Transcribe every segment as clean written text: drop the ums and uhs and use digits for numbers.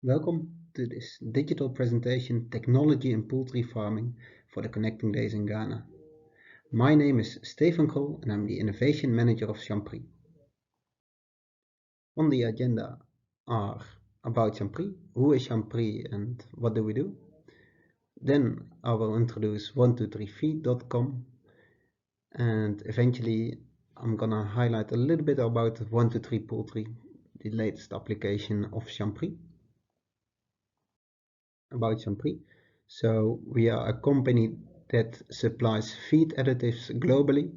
Welcome to this digital presentation Technology in Poultry Farming for the Connecting Days in Ghana. My name is Stefan and I'm the Innovation Manager of Champrix. On the agenda are about Champrix, who is Champrix and what do we do. Then I will introduce 123feed.com and eventually I'm gonna highlight a little bit about 123 Poultry, the latest application of Champrix. About Champrix. So we are a company that supplies feed additives globally.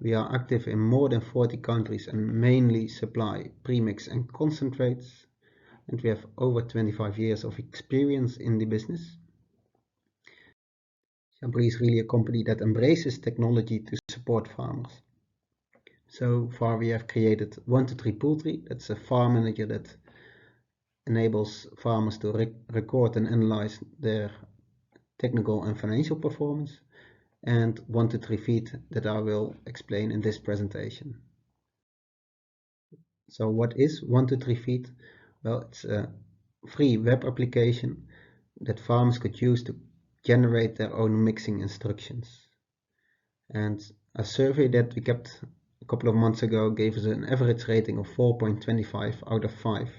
We are active in more than 40 countries and mainly supply premix and concentrates. And we have over 25 years of experience in the business. Champrix is really a company that embraces technology to support farmers. So far we have created 123 Poultry. That's a farm manager that enables farmers to record and analyze their technical and financial performance, and 123 feed that I will explain in this presentation. So what is 123 feed? Well, it's a free web application that farmers could use to generate their own mixing instructions. And a survey that we kept a couple of months ago gave us an average rating of 4.25 out of 5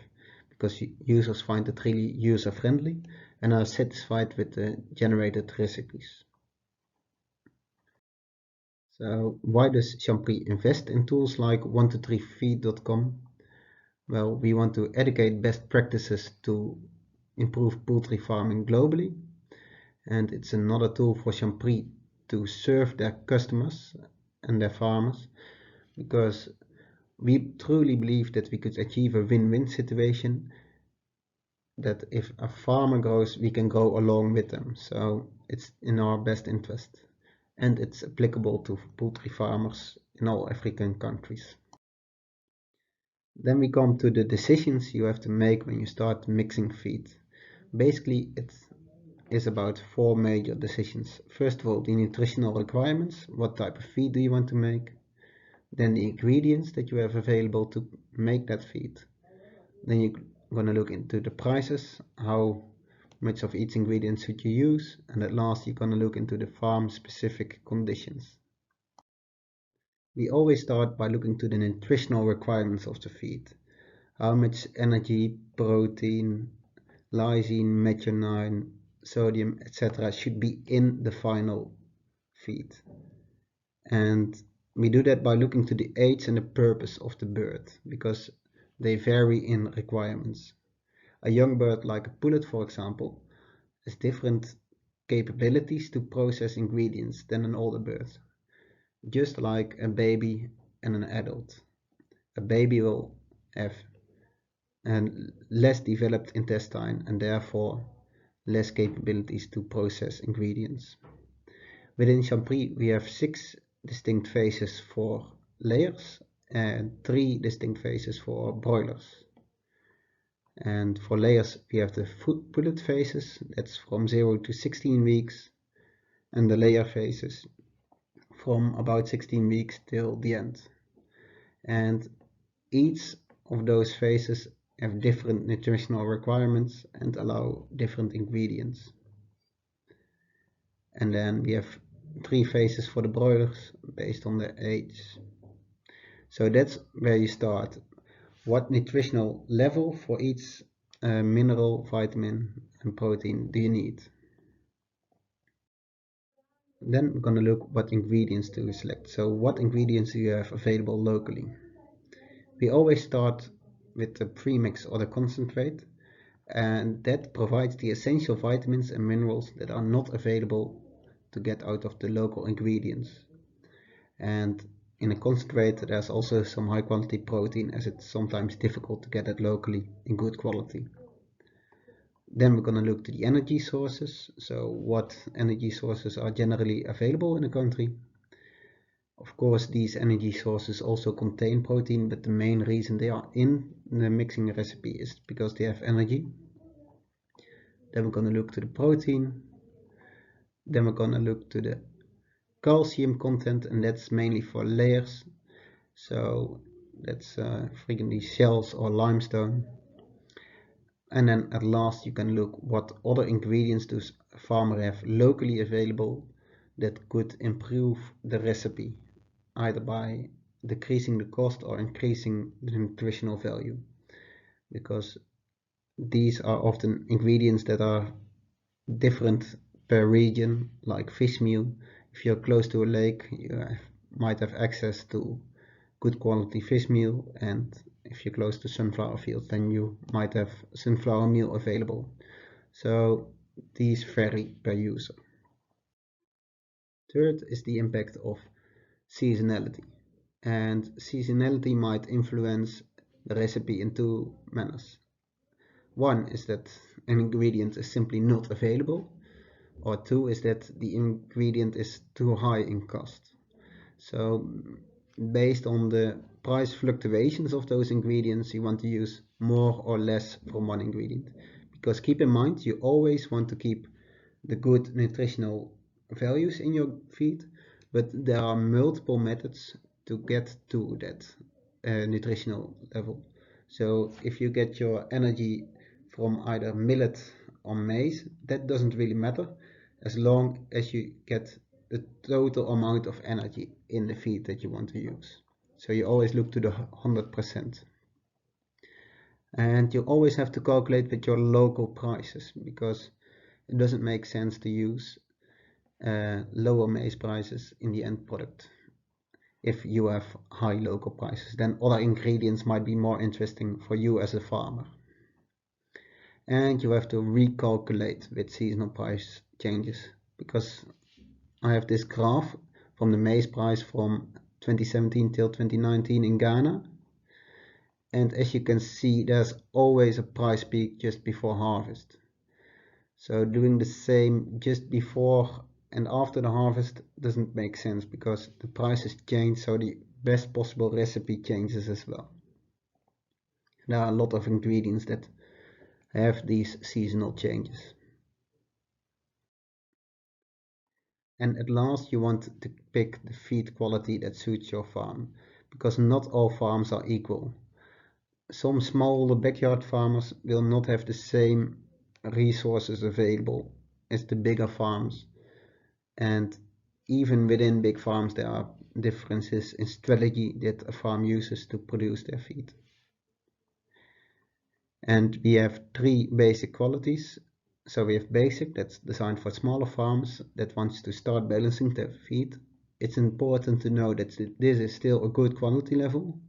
because users find it really user-friendly and are satisfied with the generated recipes. So why does Champrix invest in tools like 123feed.com? Well, we want to educate best practices to improve poultry farming globally, and it's another tool for Champrix to serve their customers and their farmers, because we truly believe that we could achieve a win-win situation, that if a farmer grows, we can grow along with them. So it's in our best interest, and it's applicable to poultry farmers in all African countries. Then we come to the decisions you have to make when you start mixing feed. Basically, it is about 4 major decisions. First of all, the nutritional requirements. What type of feed do you want to make? Then the ingredients that you have available to make that feed. Then you're going to look into the prices, how much of each ingredient should you use, and at last you're going to look into the farm specific conditions. We always start by looking to the nutritional requirements of the feed. How much energy, protein, lysine, methionine, sodium, etc. should be in the final feed. And we do that by looking to the age and the purpose of the bird, because they vary in requirements. A young bird like a pullet, for example, has different capabilities to process ingredients than an older bird. Just like a baby and an adult. A baby will have a less developed intestine and therefore less capabilities to process ingredients. Within Champrix we have 6 distinct phases for layers and 3 distinct phases for broilers. And for layers we have the pullet phases, that's from 0 to 16 weeks, and the layer phases from about 16 weeks till the end. And each of those phases have different nutritional requirements and allow different ingredients. And then we have 3 phases for the broilers based on their age. So that's where you start. What nutritional level for each mineral, vitamin and protein do you need? Then we're going to look what ingredients to select. So what ingredients do you have available locally? We always start with the premix or the concentrate, and that provides the essential vitamins and minerals that are not available to get out of the local ingredients. And in a concentrate there's also some high quality protein, as it's sometimes difficult to get it locally in good quality. Then we're going to look to the energy sources. So what energy sources are generally available in a country? Of course, these energy sources also contain protein, but the main reason they are in the mixing recipe is because they have energy. Then we're going to look to the protein. Then we're going to look to the calcium content, and that's mainly for layers. So that's frequently shells or limestone. And then at last you can look what other ingredients does a farmer have locally available that could improve the recipe, either by decreasing the cost or increasing the nutritional value, because these are often ingredients that are different per region, like fish meal. If you're close to a lake, you might have access to good quality fish meal, and if you're close to sunflower fields, then you might have sunflower meal available. So these vary per user. Third is the impact of seasonality, and seasonality might influence the recipe in two manners. One is that an ingredient is simply not available, or two is that the ingredient is too high in cost. So based on the price fluctuations of those ingredients, you want to use more or less from one ingredient, because keep in mind, you always want to keep the good nutritional values in your feed, but there are multiple methods to get to that nutritional level. So if you get your energy from either millet or maize, that doesn't really matter, as long as you get the total amount of energy in the feed that you want to use. So you always look to the 100%. And you always have to calculate with your local prices, because it doesn't make sense to use lower maize prices in the end product if you have high local prices. Then other ingredients might be more interesting for you as a farmer. And you have to recalculate with seasonal price changes, because I have this graph from the maize price from 2017 till 2019 in Ghana, and as you can see, there's always a price peak just before harvest. So doing the same just before and after the harvest doesn't make sense, because the prices change, so the best possible recipe changes as well. There are a lot of ingredients that have these seasonal changes. And at last, you want to pick the feed quality that suits your farm, because not all farms are equal. Some small backyard farmers will not have the same resources available as the bigger farms, and even within big farms there are differences in strategy that a farm uses to produce their feed. And we have three basic qualities. So we have basic, that's designed for smaller farms that wants to start balancing their feed. It's important to know that this is still a good quality level,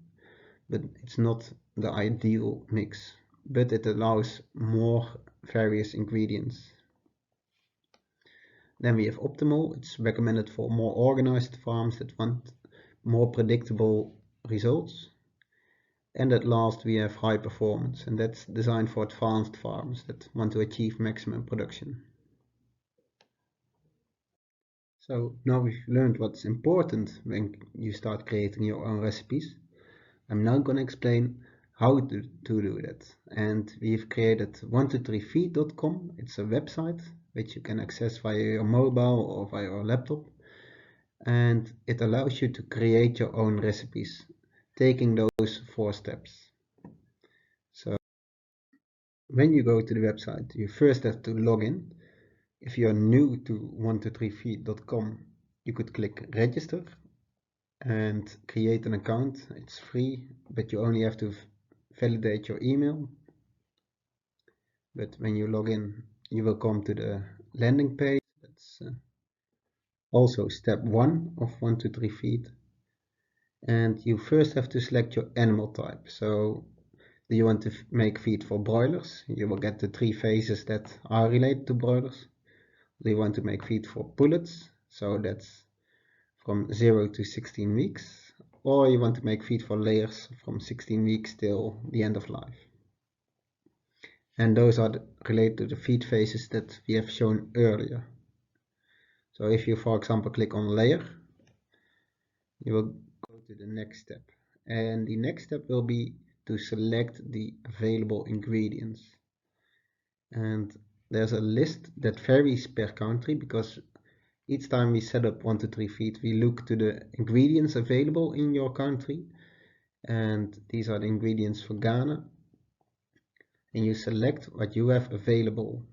but it's not the ideal mix, but it allows more various ingredients. Then we have optimal, it's recommended for more organized farms that want more predictable results. And at last we have high performance, and that's designed for advanced farms that want to achieve maximum production. So now we've learned what's important when you start creating your own recipes. I'm now going to explain how to do that. And we've created 123feed.com. It's a website which you can access via your mobile or via your laptop. And it allows you to create your own recipes, taking those 4 steps. So when you go to the website, you first have to log in. If you are new to 123feed.com, you could click register and create an account. It's free, but you only have to validate your email. But when you log in, you will come to the landing page. That's also step 1 of 123feed. And you first have to select your animal type. So do you want to make feed for broilers? You will get the 3 phases that are related to broilers. Do you want to make feed for pullets? So that's from 0 to 16 weeks. Or you want to make feed for layers from 16 weeks till the end of life. And those are related to the feed phases that we have shown earlier. So if you, for example, click on layer, you will go to the next step. And the next step will be to select the available ingredients. And there's a list that varies per country, because each time we set up 123feed, we look to the ingredients available in your country. And these are the ingredients for Ghana. and you select what you have available.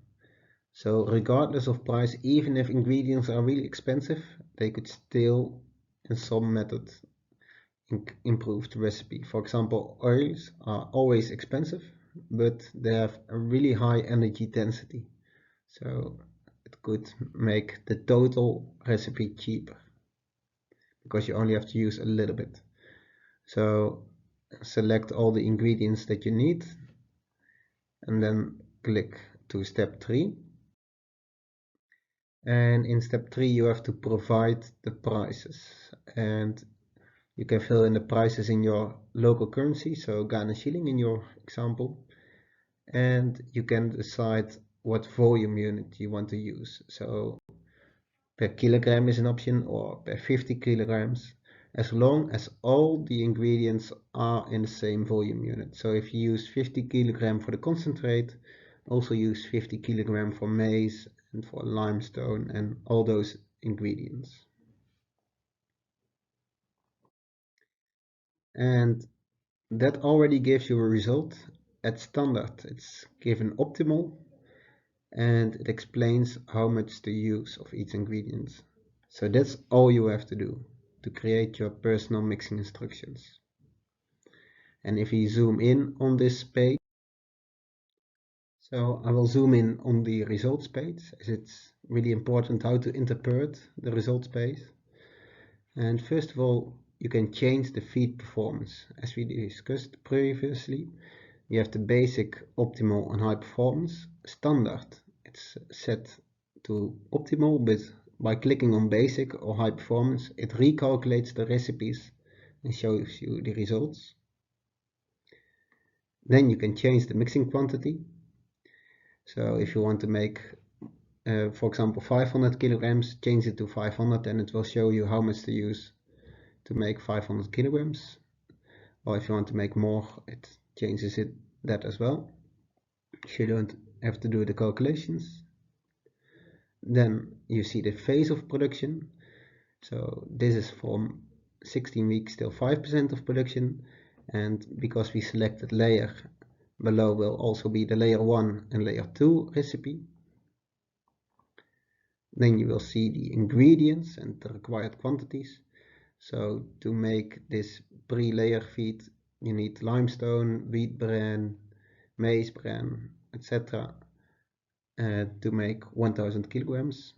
So regardless of price, even if ingredients are really expensive, they could still in some method improve the recipe. For example, oils are always expensive, but they have a really high energy density. So it could make the total recipe cheaper because you only have to use a little bit. So select all the ingredients that you need and then click to step 3. And in step 3 you have to provide the prices, and you can fill in the prices in your local currency, so Ghana shilling in your example, and you can decide what volume unit you want to use. So per kilogram is an option, or per 50 kilograms, as long as all the ingredients are in the same volume unit. So if you use 50 kilogram for the concentrate, also use 50 kilogram for maize and for limestone and all those ingredients. And that already gives you a result. At standard it's given optimal, and it explains how much to use of each ingredient. So that's all you have to do to create your personal mixing instructions. And if you zoom in on this page, so I will zoom in on the results page, as it's really important how to interpret the results page. And first of all, you can change the feed performance. As we discussed previously, you have the basic, optimal and high performance. Standard, it's set to optimal, but by clicking on basic or high performance, it recalculates the recipes and shows you the results. Then you can change the mixing quantity. So if you want to make, for example, 500 kilograms, change it to 500 and it will show you how much to use to make 500 kilograms. Or if you want to make more, it changes that as well. You don't have to do the calculations. Then you see the phase of production. So this is from 16 weeks till 5% of production, and because we selected layer, below will also be the layer 1 and layer 2 recipe. Then you will see the ingredients and the required quantities. So to make this pre-layer feed, you need limestone, wheat bran, maize bran, etc. To make 1000 kilograms.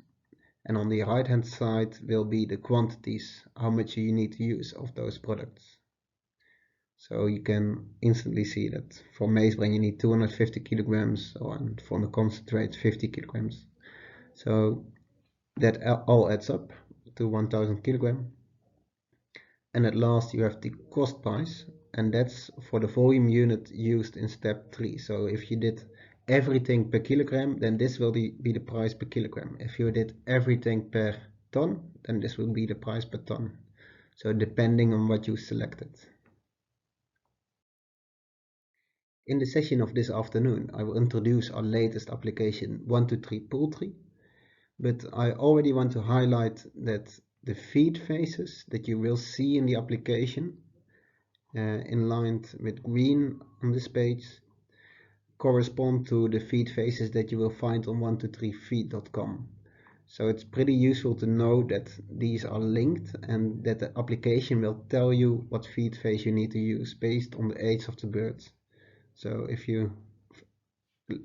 And on the right hand side will be the quantities, how much you need to use of those products. So you can instantly see that for maize bran you need 250 kilograms, and for the concentrate 50 kilograms. So that all adds up to 1000 kilograms. And at last you have the cost price, and that's for the volume unit used in step 3. So if you did everything per kilogram, then this will be the price per kilogram. If you did everything per ton, then this will be the price per ton. So depending on what you selected. In the session of this afternoon, I will introduce our latest application 123 Poultry, but I already want to highlight that the feed phases that you will see in the application, inlined with green on this page, correspond to the feed phases that you will find on 123feed.com. So it's pretty useful to know that these are linked and that the application will tell you what feed phase you need to use based on the age of the birds. So if you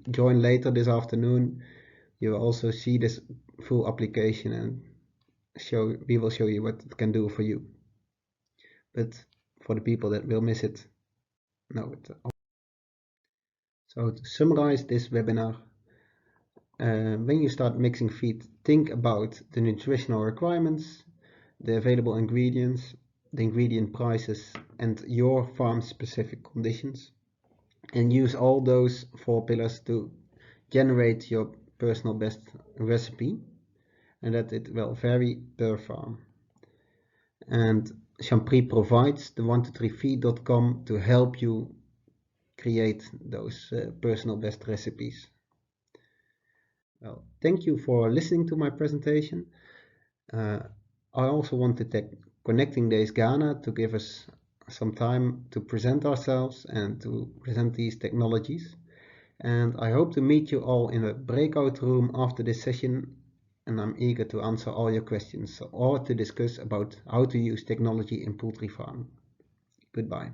join later this afternoon, you will also see this full application and we will show you what it can do for you. But for the people that will miss it, no. So to summarize this webinar, when you start mixing feed, think about the nutritional requirements, the available ingredients, the ingredient prices, and your farm specific conditions, and use all those 4 pillars to generate your personal best recipe, and that it will vary per farm. And Champrix provides the 123feed.com to help you create those personal best recipes. Well, thank you for listening to my presentation. I also want to thank Connecting Days Ghana to give us some time to present ourselves and to present these technologies. And I hope to meet you all in a breakout room after this session, and I'm eager to answer all your questions or to discuss about how to use technology in poultry farming. Goodbye.